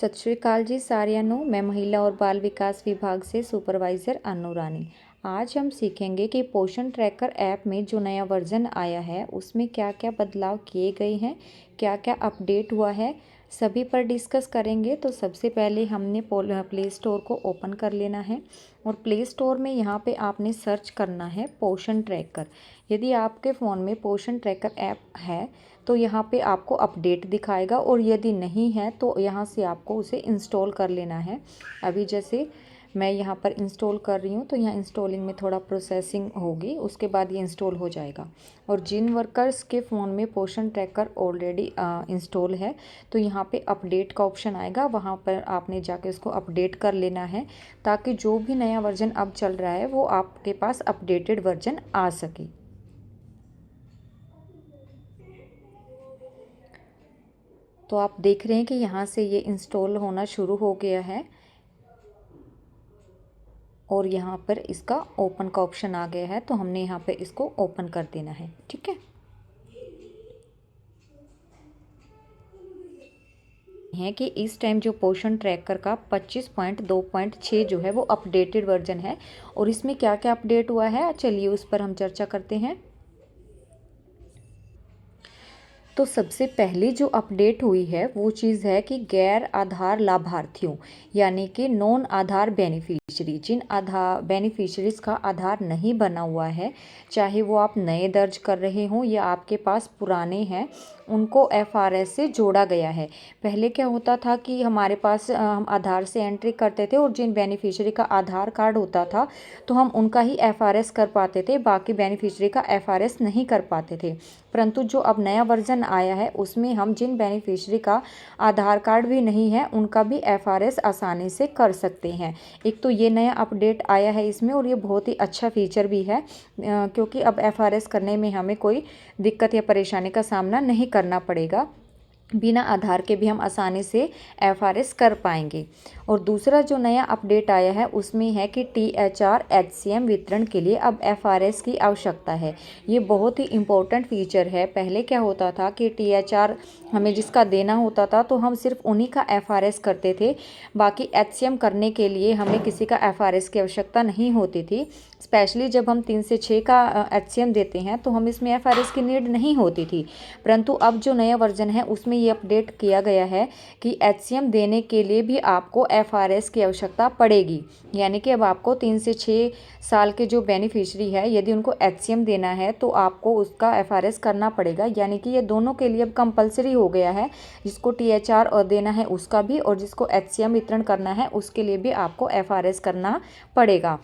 सत श्री अकाल जी सारियां ਨੂੰ मैं महिला और बाल विकास विभाग से सुपरवाइज़र अनु रानी। आज हम सीखेंगे कि पोषण ट्रैकर ऐप में जो नया वर्जन आया है उसमें क्या क्या बदलाव किए गए हैं, क्या क्या अपडेट हुआ है, सभी पर डिस्कस करेंगे। तो सबसे पहले हमने प्ले स्टोर को ओपन कर लेना है और प्ले स्टोर में यहाँ पे आपने सर्च करना है पोषण ट्रैकर। यदि आपके फ़ोन में पोषण ट्रैकर ऐप है तो यहाँ पे आपको अपडेट दिखाएगा और यदि नहीं है तो यहाँ से आपको उसे इंस्टॉल कर लेना है। अभी जैसे मैं यहाँ पर इंस्टॉल कर रही हूँ तो यहाँ इंस्टॉलिंग में थोड़ा प्रोसेसिंग होगी, उसके बाद ये इंस्टॉल हो जाएगा। और जिन वर्कर्स के फ़ोन में पोषण ट्रैकर ऑलरेडी इंस्टॉल है तो यहाँ पे अपडेट का ऑप्शन आएगा, वहाँ पर आपने जाके उसको अपडेट कर लेना है ताकि जो भी नया वर्जन अब चल रहा है वो आपके पास अपडेटेड वर्जन आ सके। तो आप देख रहे हैं कि यहाँ से ये इंस्टॉल होना शुरू हो गया है और यहाँ पर इसका ओपन का ऑप्शन आ गया है, तो हमने यहाँ पे इसको ओपन कर देना है। ठीक है कि इस टाइम जो पोषण ट्रैकर का 25.2.6 जो है वो अपडेटेड वर्जन है और इसमें क्या क्या अपडेट हुआ है चलिए उस पर हम चर्चा करते हैं। तो सबसे पहले जो अपडेट हुई है वो चीज़ है कि गैर आधार लाभार्थियों यानी कि नॉन आधार बेनिफिशियरी, जिन बेनिफिशरीज़ का आधार नहीं बना हुआ है, चाहे वो आप नए दर्ज कर रहे हों या आपके पास पुराने हैं, उनको एफआरएस से जोड़ा गया है। पहले क्या होता था कि हमारे पास हम आधार से एंट्री करते थे और जिन बेनिफिशियरी का आधार कार्ड होता था तो हम उनका ही एफआरएस कर पाते थे, बाकी बेनिफिशियरी का एफआरएस नहीं कर पाते थे। परंतु जो अब नया वर्जन आया है उसमें हम जिन बेनिफिशियरी का आधार कार्ड भी नहीं है उनका भी एफआरएस आसानी से कर सकते हैं। एक तो ये नया अपडेट आया है इसमें और ये बहुत ही अच्छा फीचर भी है क्योंकि अब एफआरएस करने में हमें कोई दिक्कत या परेशानी का सामना नहीं करना पड़ेगा, बिना आधार के भी हम आसानी से एफआरएस कर पाएंगे। और दूसरा जो नया अपडेट आया है उसमें है कि टीएचआर एचसीएम वितरण के लिए अब एफआरएस की आवश्यकता है। ये बहुत ही इम्पोर्टेंट फीचर है। पहले क्या होता था कि टीएचआर हमें जिसका देना होता था तो हम सिर्फ उन्हीं का एफआरएस करते थे, बाकी एचसीएम करने के लिए हमें किसी का एफआरएस की आवश्यकता नहीं होती थी। स्पेशली जब हम 3 से 6 का एचसीएम देते हैं तो हम इसमें एफआरएस की नीड नहीं होती थी। परंतु अब जो नया वर्जन है उसमें ये अपडेट किया गया है कि एचसीएम देने के लिए भी आपको एफआरएस की आवश्यकता पड़ेगी, यानी कि अब आपको 3 से 6 साल के जो बेनिफिशियरी है यदि उनको एचसीएम देना है तो आपको उसका एफआरएस करना पड़ेगा। यानी कि ये दोनों के लिए अब कंपलसरी हो गया है, जिसको टीएचआर देना है उसका भी और जिसको एचसीएम वितरण करना है उसके लिए भी आपको एफआरएस करना पड़ेगा।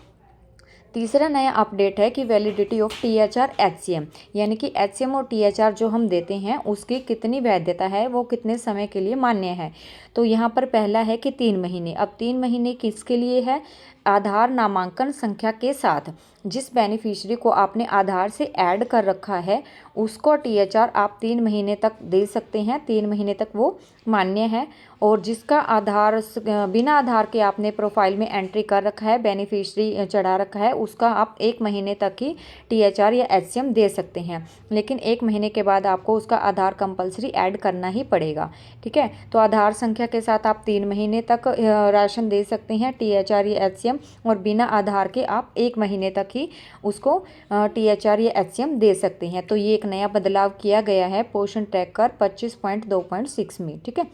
तीसरा नया अपडेट है कि वैलिडिटी ऑफ टीएचआर एचसीएम, यानी कि एचसीएम और टीएचआर जो हम देते हैं उसकी कितनी वैधता है, वो कितने समय के लिए मान्य है। तो यहाँ पर पहला है कि 3 महीने। अब 3 महीने किसके लिए है? आधार नामांकन संख्या के साथ जिस बेनिफिशियरी को आपने आधार से ऐड कर रखा है उसको टीएचआर आप 3 महीने तक दे सकते हैं, 3 महीने तक वो मान्य है। और जिसका आधार बिना आधार के आपने प्रोफाइल में एंट्री कर रखा है, बेनिफिशियरी चढ़ा रखा है, उसका आप 1 महीने तक ही टीएचआर या एचसीएम दे सकते हैं। लेकिन 1 महीने के बाद आपको उसका आधार कंपलसरी ऐड करना ही पड़ेगा। ठीक है, तो आधार संख्या के साथ आप 3 महीने तक राशन दे सकते हैं, टीएचआर या एचसीएम, और बिना आधार के आप 1 महीने तक ही उसको टीएचआर या एचसीएम दे सकते हैं। तो ये एक नया बदलाव किया गया है पोषण ट्रैकर 25.2.6 में। ठीक है,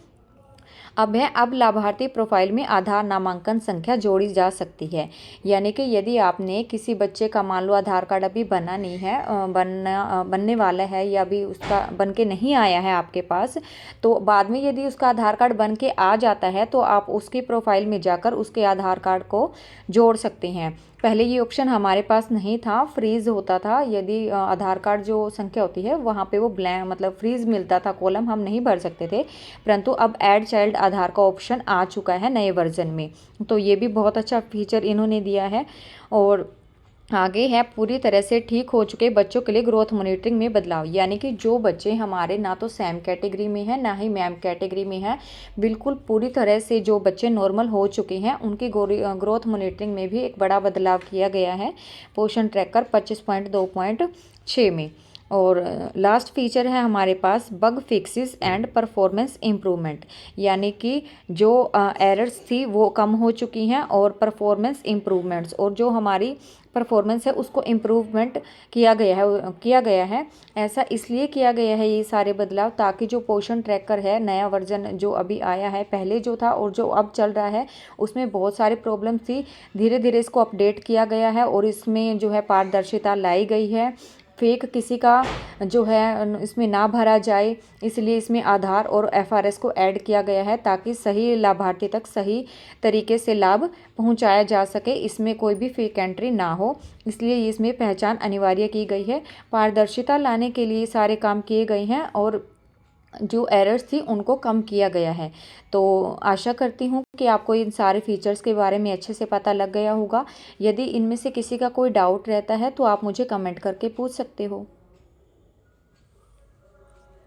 अब लाभार्थी प्रोफाइल में आधार नामांकन संख्या जोड़ी जा सकती है। यानी कि यदि आपने किसी बच्चे का मान लो आधार कार्ड अभी बना नहीं है, बनने वाला है या अभी उसका बन के नहीं आया है आपके पास, तो बाद में यदि उसका आधार कार्ड बन के आ जाता है तो आप उसकी प्रोफाइल में जाकर उसके आधार कार्ड को जोड़ सकते हैं। पहले ये ऑप्शन हमारे पास नहीं था, फ्रीज होता था। यदि आधार कार्ड जो संख्या होती है वहाँ पे वो ब्लैंक मतलब फ्रीज मिलता था, कॉलम हम नहीं भर सकते थे। परंतु अब ऐड चाइल्ड आधार का ऑप्शन आ चुका है नए वर्जन में, तो ये भी बहुत अच्छा फीचर इन्होंने दिया है। और आगे है पूरी तरह से ठीक हो चुके बच्चों के लिए ग्रोथ मॉनिटरिंग में बदलाव, यानी कि जो बच्चे हमारे ना तो सैम कैटेगरी में है ना ही मैम कैटेगरी में है, बिल्कुल पूरी तरह से जो बच्चे नॉर्मल हो चुके हैं उनकी ग्रोथ मॉनिटरिंग में भी एक बड़ा बदलाव किया गया है पोषण ट्रैकर 25.2.6 में। और लास्ट फीचर है हमारे पास bug fixes and performance improvement, यानी कि जो एरर्स थी वो कम हो चुकी हैं और परफॉर्मेंस इम्प्रूवमेंट्स, और जो हमारी परफॉर्मेंस है उसको इम्प्रूवमेंट किया गया है। ऐसा इसलिए किया गया है ये सारे बदलाव, ताकि जो पोषण ट्रैकर है नया वर्जन जो अभी आया है, पहले जो था और जो अब चल रहा है उसमें बहुत सारी प्रॉब्लम थी, धीरे धीरे इसको अपडेट किया गया है और इसमें जो है पारदर्शिता लाई गई है, फेक किसी का जो है इसमें ना भरा जाए, इसलिए इसमें आधार और एफआरएस को ऐड किया गया है ताकि सही लाभार्थी तक सही तरीके से लाभ पहुंचाया जा सके, इसमें कोई भी फेक एंट्री ना हो, इसलिए इसमें पहचान अनिवार्य की गई है। पारदर्शिता लाने के लिए सारे काम किए गए हैं और जो एरर्स थी उनको कम किया गया है। तो आशा करती हूँ कि आपको इन सारे फीचर्स के बारे में अच्छे से पता लग गया होगा। यदि इनमें से किसी का कोई डाउट रहता है तो आप मुझे कमेंट करके पूछ सकते हो।